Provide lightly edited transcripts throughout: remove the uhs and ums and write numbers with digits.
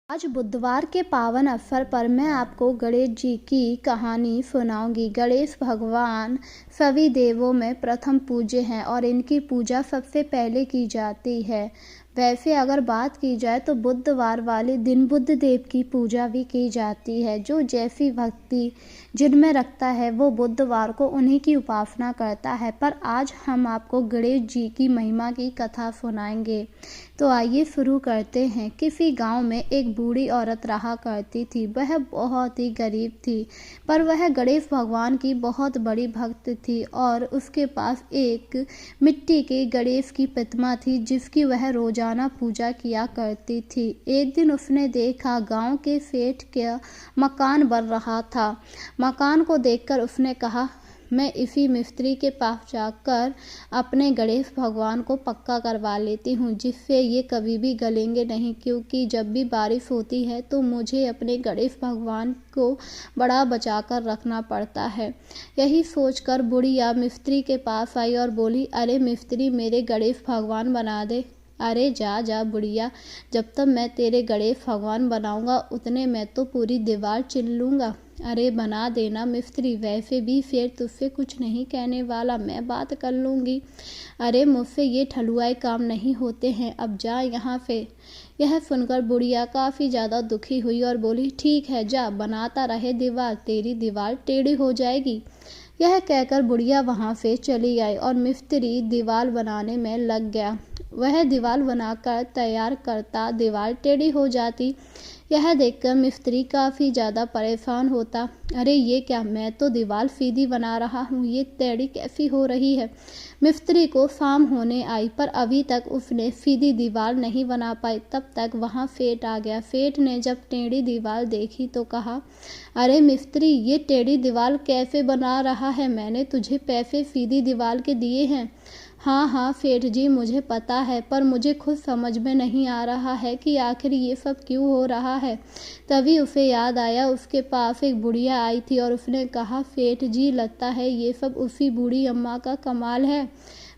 आज बुधवार के पावन अवसर पर मैं आपको गणेश जी की कहानी सुनाऊंगी। गणेश भगवान सभी देवों में प्रथम पूज्य हैं और इनकी पूजा सबसे पहले की जाती है। वैसे अगर बात की जाए तो बुधवार वाले दिन बुध देव की पूजा भी की जाती है। जो जैसी भक्ति जिनमें रखता है वो बुधवार को उन्हीं की उपासना करता है। पर आज हम आपको गणेश जी की महिमा की कथा सुनाएंगे। तो आइए शुरू करते हैं। किसी गांव में एक बूढ़ी औरत रहा करती थी। वह बहुत ही गरीब थी, पर वह गणेश भगवान की बहुत बड़ी भक्त थी और उसके पास एक मिट्टी के गणेश की प्रतिमा थी जिसकी वह रोजाना पूजा किया करती थी। एक दिन उसने देखा गांव के सेठ का मकान बन रहा था। मकान को देखकर उसने कहा, मैं इसी मिस्त्री के पास जाकर अपने गणेश भगवान को पक्का करवा लेती हूँ, जिससे ये कभी भी गलेंगे नहीं, क्योंकि जब भी बारिश होती है तो मुझे अपने गणेश भगवान को बड़ा बचा कर रखना पड़ता है। यही सोचकर बुढ़िया मिस्त्री के पास आई और बोली, अरे मिस्त्री, मेरे गणेश भगवान बना दे। अरे जा जा बुढ़िया, जब तक मैं तेरे गणेश भगवान बनाऊंगा उतने मैं तो पूरी दीवार चिन लूँगा। अरे बना देना मिस्त्री, वैसे भी फिर तुझसे कुछ नहीं कहने वाला, मैं बात कर लूँगी। अरे मुझसे ये ठलुआए काम नहीं होते हैं, अब जा यहाँ से। यह सुनकर बुढ़िया काफ़ी ज़्यादा दुखी हुई और बोली, ठीक है, जा बनाता रहे दीवार, तेरी दीवार टेढ़ी हो जाएगी। यह कहकर बुढ़िया वहाँ से चली आई और मिस्त्री दीवार बनाने में लग गया। वह दीवार बनाकर तैयार करता, दीवार टेढ़ी हो जाती। यह देखकर मिस्त्री काफ़ी ज़्यादा परेशान होता। अरे ये क्या, मैं तो दीवार सीधी बना रहा हूँ, ये टेढ़ी कैसी हो रही है। मिस्त्री को शाम होने आई पर अभी तक उसने सीधी दीवार नहीं बना पाई। तब तक वहाँ सेठ आ गया। सेठ ने जब टेढ़ी दीवार देखी तो कहा, अरे मिस्त्री, ये टेढ़ी दीवार कैसे बना रहा है, मैंने तुझे पैसे सीधी दीवार के दिए हैं। हाँ हाँ सेठ जी, मुझे पता है, पर मुझे खुद समझ में नहीं आ रहा है कि आखिर ये सब क्यों हो रहा है। तभी उसे याद आया, उसके पास एक बुढ़िया आई थी और उसने कहा, सेठ जी, लगता है ये सब उसी बूढ़ी अम्मा का कमाल है।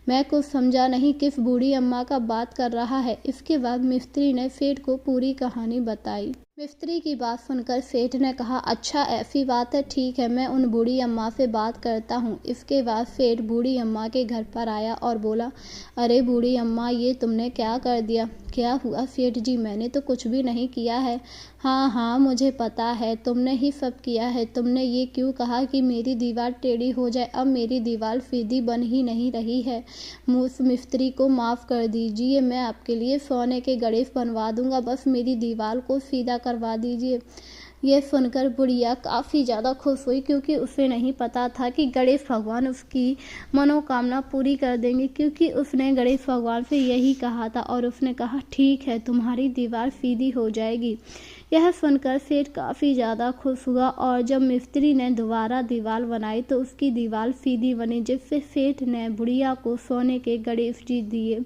मैं कुछ समझा नहीं, किस बूढ़ी अम्मा का बात कर रहा है। इसके बाद मिस्त्री ने सेठ को पूरी कहानी बताई। मिस्त्री की बात सुनकर सेठ ने कहा, अच्छा ऐसी बात है, ठीक है, मैं उन बूढ़ी अम्मा से बात करता हूँ। इसके बाद सेठ बूढ़ी अम्मा के घर पर आया और बोला, अरे बूढ़ी अम्मा, ये तुमने क्या कर दिया। क्या हुआ सेठ जी, मैंने तो कुछ भी नहीं किया है। हाँ हाँ मुझे पता है, तुमने ही सब किया है। तुमने ये क्यों कहा कि मेरी दीवार टेढ़ी हो जाए। अब मेरी दीवार सीधी बन ही नहीं रही है। मुझ मिस्त्री को माफ़ कर दीजिए, मैं आपके लिए सोने के गणेश बनवा दूंगा, बस मेरी दीवार को सीधा करवा दीजिए। यह सुनकर बुढ़िया काफ़ी ज़्यादा खुश हुई, क्योंकि उसे नहीं पता था कि गणेश भगवान उसकी मनोकामना पूरी कर देंगे, क्योंकि उसने गणेश भगवान से यही कहा था और उसने कहा, ठीक है, तुम्हारी दीवार सीधी हो जाएगी। यह सुनकर सेठ काफ़ी ज़्यादा खुश हुआ और जब मिस्त्री ने दोबारा दीवार बनाई तो उसकी दीवार सीधी बनी, जिससे सेठ ने बुढ़िया को सोने के गणेश जी दिए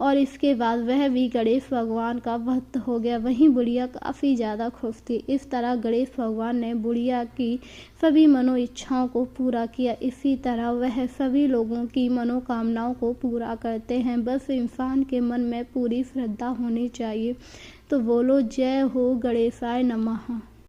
और इसके बाद वह भी गणेश भगवान का भक्त हो गया। वहीं बुढ़िया काफ़ी ज़्यादा खुश थी। इस तरह गणेश भगवान ने बुढ़िया की सभी मनो इच्छाओं को पूरा किया। इसी तरह वह सभी लोगों की मनोकामनाओं को पूरा करते हैं। बस इंसान के मन में पूरी श्रद्धा होनी चाहिए। तो बोलो, जय हो गणेशाय नमः।